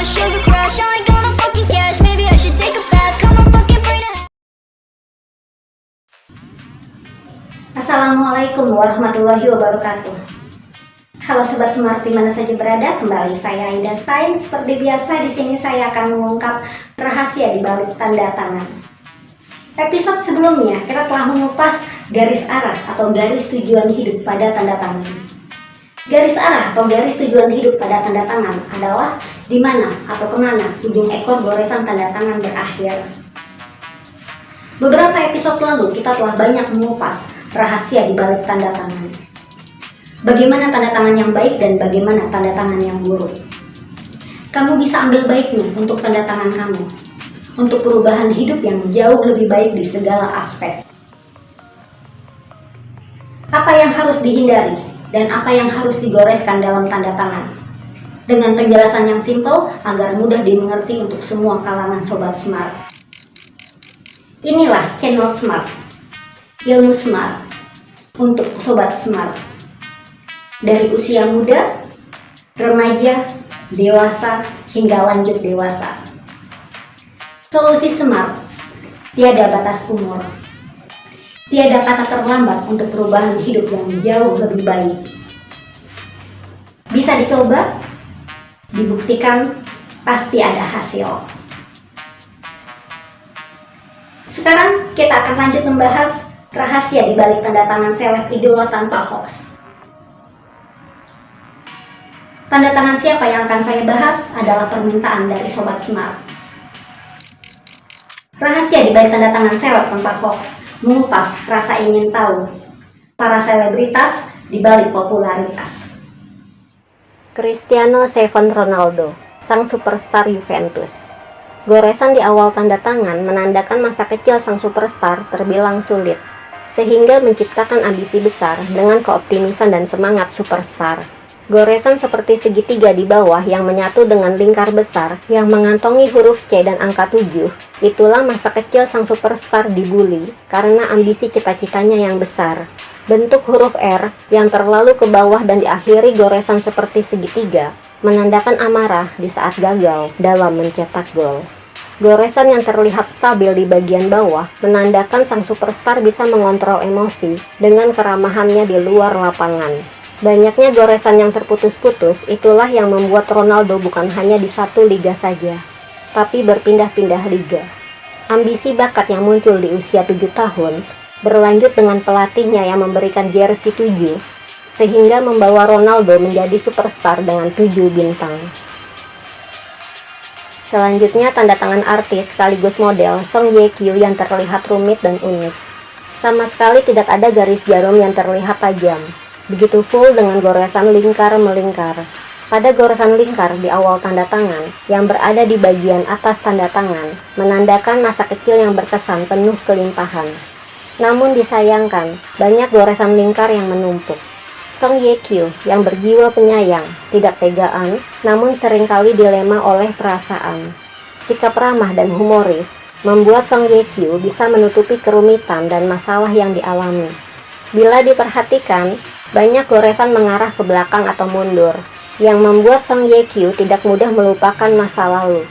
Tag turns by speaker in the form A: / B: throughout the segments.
A: sugar crush. I ain't gonna fucking cash. Maybe I should take a bath. Come on, fucking bring it.
B: Assalamualaikum warahmatullahi wabarakatuh. Halo Sobat Smart, di mana saja berada, kembali saya Aida Sain. Seperti biasa, di sini saya akan mengungkap rahasia di balik tanda tangan. Episode sebelumnya kita telah mengupas garis arah atau garis tujuan hidup pada tanda tangan. Garis arah atau garis tujuan hidup pada tanda tangan adalah di mana atau kemana ujung ekor goresan tanda tangan berakhir. Beberapa episode lalu kita telah banyak mengupas rahasia di balik tanda tangan. Bagaimana tanda tangan yang baik dan bagaimana tanda tangan yang buruk. Kamu bisa ambil baiknya untuk tanda tangan kamu, untuk perubahan hidup yang jauh lebih baik di segala aspek. Apa yang harus dihindari dan apa yang harus digoreskan dalam tanda tangan, dengan penjelasan yang simpel agar mudah dimengerti untuk semua kalangan Sobat Smart. Inilah channel Smart, ilmu Smart untuk Sobat Smart. Dari usia muda, remaja, dewasa, hingga lanjut dewasa. Solusi Smart, tiada batas umur. Tiada kata terlambat untuk perubahan hidup yang jauh lebih baik. Bisa dicoba, dibuktikan, pasti ada hasil. Sekarang kita akan lanjut membahas rahasia di balik tanda tangan seleb idola tanpa hoax. Tanda tangan siapa yang akan saya bahas adalah permintaan dari Sobat Smart. Rahasia di balik tanda tangan seleb tanpa hoax mengupas rasa ingin tahu para selebritas di balik popularitas.
C: Cristiano Seven Ronaldo, sang superstar Juventus. Goresan di awal tanda tangan menandakan masa kecil sang superstar terbilang sulit, sehingga menciptakan ambisi besar dengan keoptimisan dan semangat superstar. Goresan seperti segitiga di bawah yang menyatu dengan lingkar besar yang mengantongi huruf C dan angka 7, itulah masa kecil sang superstar dibully karena ambisi cita-citanya yang besar. Bentuk huruf R yang terlalu ke bawah dan diakhiri goresan seperti segitiga menandakan amarah di saat gagal dalam mencetak gol. Goresan yang terlihat stabil di bagian bawah menandakan sang superstar bisa mengontrol emosi dengan keramahannya di luar lapangan. Banyaknya goresan yang terputus-putus itulah yang membuat Ronaldo bukan hanya di satu liga saja, tapi berpindah-pindah liga. Ambisi bakat yang muncul di usia 7 tahun berlanjut dengan pelatihnya yang memberikan jersey 7, sehingga membawa Ronaldo menjadi superstar dengan 7 bintang. Selanjutnya tanda tangan artis sekaligus model Song Ye Kyo yang terlihat rumit dan unik. Sama sekali tidak ada garis jarum yang terlihat tajam. Begitu full dengan goresan lingkar melingkar. Pada goresan lingkar di awal tanda tangan yang berada di bagian atas tanda tangan menandakan masa kecil yang berkesan penuh kelimpahan. Namun disayangkan, banyak goresan lingkar yang menumpuk. Song Ye Kyo yang berjiwa penyayang, tidak tegaan, namun seringkali dilema oleh perasaan. Sikap ramah dan humoris membuat Song Ye Kyo bisa menutupi kerumitan dan masalah yang dialami. Bila diperhatikan, banyak goresan mengarah ke belakang atau mundur, yang membuat Song Ye Kyo tidak mudah melupakan masa lalu.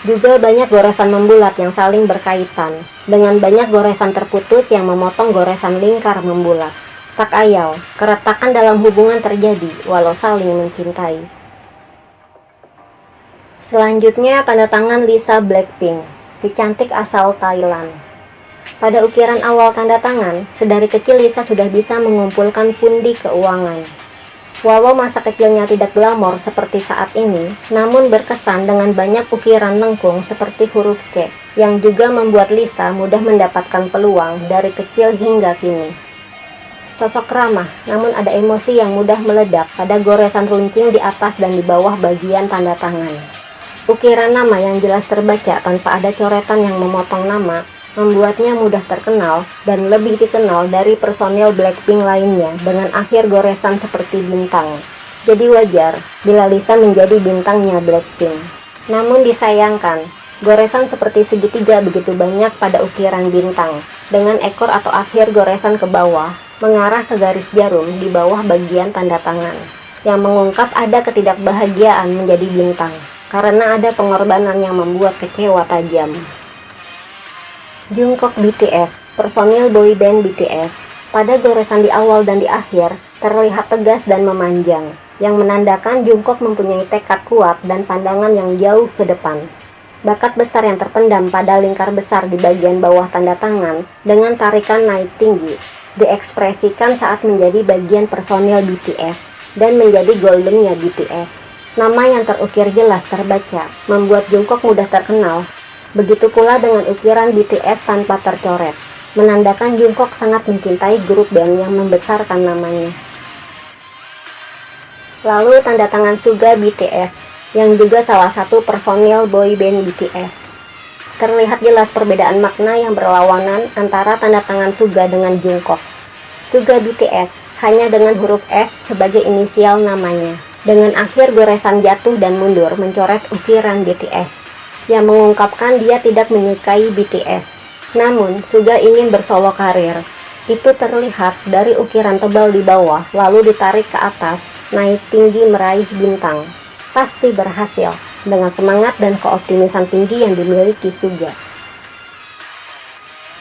C: Juga banyak goresan membulat yang saling berkaitan, dengan banyak goresan terputus yang memotong goresan lingkar membulat. Tak ayal, keretakan dalam hubungan terjadi walau saling mencintai. Selanjutnya tanda tangan Lisa Blackpink, si cantik asal Thailand. Pada ukiran awal tanda tangan, sedari kecil Lisa sudah bisa mengumpulkan pundi keuangan. Walau masa kecilnya tidak glamor seperti saat ini, namun berkesan dengan banyak ukiran lengkung seperti huruf C, yang juga membuat Lisa mudah mendapatkan peluang dari kecil hingga kini. Sosok ramah, namun ada emosi yang mudah meledak pada goresan runcing di atas dan di bawah bagian tanda tangan. Ukiran nama yang jelas terbaca tanpa ada coretan yang memotong nama, membuatnya mudah terkenal dan lebih dikenal dari personil Blackpink lainnya dengan akhir goresan seperti bintang. Jadi wajar bila Lisa menjadi bintangnya Blackpink. Namun disayangkan, goresan seperti segitiga begitu banyak pada ukiran bintang, dengan ekor atau akhir goresan ke bawah, mengarah ke garis jarum di bawah bagian tanda tangan, yang mengungkap ada ketidakbahagiaan menjadi bintang. karena ada pengorbanan yang membuat kecewa tajam. Jungkook BTS, personil boyband BTS, pada goresan di awal dan di akhir terlihat tegas dan memanjang, yang menandakan Jungkook mempunyai tekad kuat dan pandangan yang jauh ke depan. Bakat besar yang terpendam pada lingkar besar di bagian bawah tanda tangan dengan tarikan naik tinggi diekspresikan saat menjadi bagian personil BTS dan menjadi goldennya BTS. Nama yang terukir jelas terbaca membuat Jungkook mudah terkenal. Begitu pula dengan ukiran BTS tanpa tercoret, menandakan Jungkook sangat mencintai grup band yang membesarkan namanya. Lalu tanda tangan Suga BTS, yang juga salah satu personil boyband BTS. Terlihat jelas perbedaan makna yang berlawanan antara tanda tangan Suga dengan Jungkook. Suga BTS hanya dengan huruf S sebagai inisial namanya, dengan akhir goresan jatuh dan mundur mencoret ukiran BTS, yang mengungkapkan dia tidak menyukai BTS. Namun, Suga ingin bersolo karir. Itu terlihat dari ukiran tebal di bawah, lalu ditarik ke atas, naik tinggi meraih bintang. Pasti berhasil, dengan semangat dan keoptimisan tinggi yang dimiliki Suga.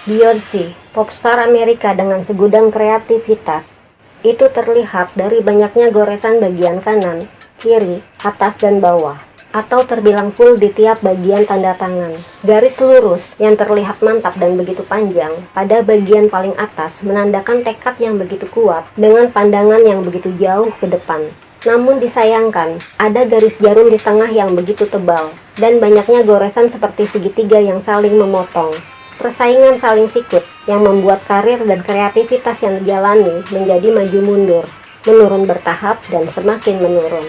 C: Beyoncé, popstar Amerika dengan segudang kreativitas. Itu terlihat dari banyaknya goresan bagian kanan, kiri, atas, dan bawah, atau terbilang full di tiap bagian tanda tangan. Garis lurus yang terlihat mantap dan begitu panjang pada bagian paling atas menandakan tekad yang begitu kuat dengan pandangan yang begitu jauh ke depan. Namun disayangkan, ada garis jarum di tengah yang begitu tebal, dan banyaknya goresan seperti segitiga yang saling memotong. Persaingan saling sikut yang membuat karir dan kreativitas yang dijalani menjadi maju mundur, menurun bertahap, dan semakin menurun.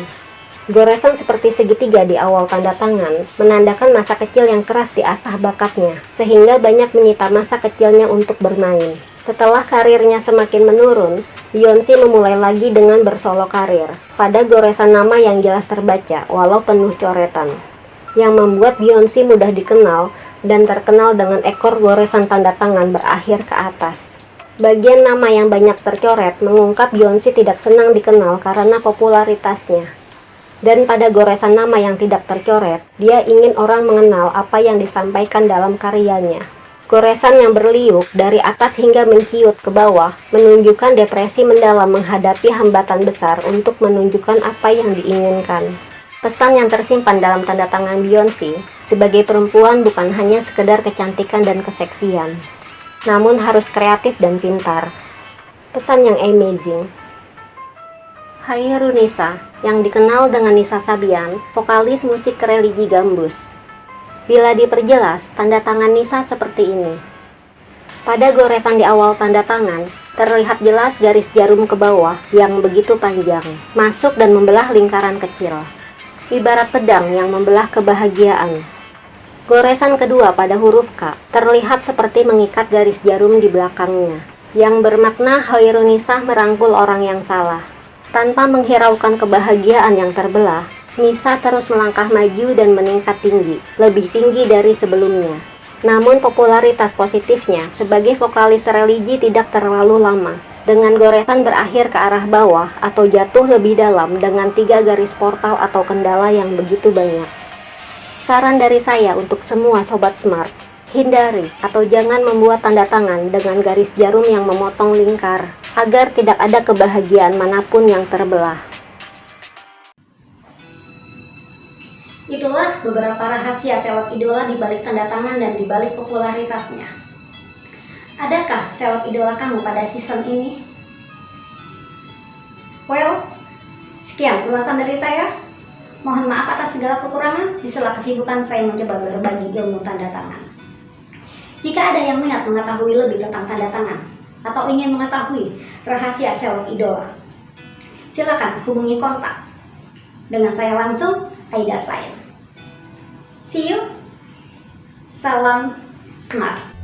C: Goresan seperti segitiga di awal tanda tangan menandakan masa kecil yang keras diasah bakatnya, sehingga banyak menyita masa kecilnya untuk bermain. Setelah karirnya semakin menurun, Beyoncé memulai lagi dengan bersolo karir pada goresan nama yang jelas terbaca walau penuh coretan, yang membuat Beyoncé mudah dikenal dan terkenal dengan ekor goresan tanda tangan berakhir ke atas. Bagian nama yang banyak tercoret mengungkap Beyoncé tidak senang dikenal karena popularitasnya. Dan pada goresan nama yang tidak tercoret, dia ingin orang mengenal apa yang disampaikan dalam karyanya. Goresan yang berliuk dari atas hingga menciut ke bawah menunjukkan depresi mendalam menghadapi hambatan besar untuk menunjukkan apa yang diinginkan. Pesan yang tersimpan dalam tanda tangan Beyoncé, sebagai perempuan bukan hanya sekedar kecantikan dan keseksian, namun harus kreatif dan pintar. Pesan yang amazing. Hairunisa, yang dikenal dengan Nisa Sabian, vokalis musik religi Gambus. Bila diperjelas, tanda tangan Nisa seperti ini. Pada goresan di awal tanda tangan, terlihat jelas garis jarum ke bawah yang begitu panjang, masuk dan membelah lingkaran kecil. Ibarat pedang yang membelah kebahagiaan. Goresan kedua pada huruf K terlihat seperti mengikat garis jarum di belakangnya, yang bermakna Hairunisa merangkul orang yang salah. Tanpa menghiraukan kebahagiaan yang terbelah, Nisa terus melangkah maju dan meningkat tinggi, lebih tinggi dari sebelumnya. Namun popularitas positifnya sebagai vokalis religi tidak terlalu lama, dengan goresan berakhir ke arah bawah atau jatuh lebih dalam dengan 3 garis portal atau kendala yang begitu banyak. Saran dari saya untuk semua Sobat Smart, hindari atau jangan membuat tanda tangan dengan garis jarum yang memotong lingkar, agar tidak ada kebahagiaan manapun yang terbelah.
B: Itulah beberapa rahasia seleb idola di balik tanda tangan dan di balik popularitasnya. Adakah seleb idola kamu pada season ini? Well, sekian ulasan dari saya. Mohon maaf atas segala kekurangan. Di sela kesibukan saya mencoba berbagi ilmu tanda tangan. Jika ada yang minat mengetahui lebih tentang tanda tangan atau ingin mengetahui rahasia seleb idola, silakan hubungi kontak dengan saya langsung, Aida Sain. See you. Salam Smart.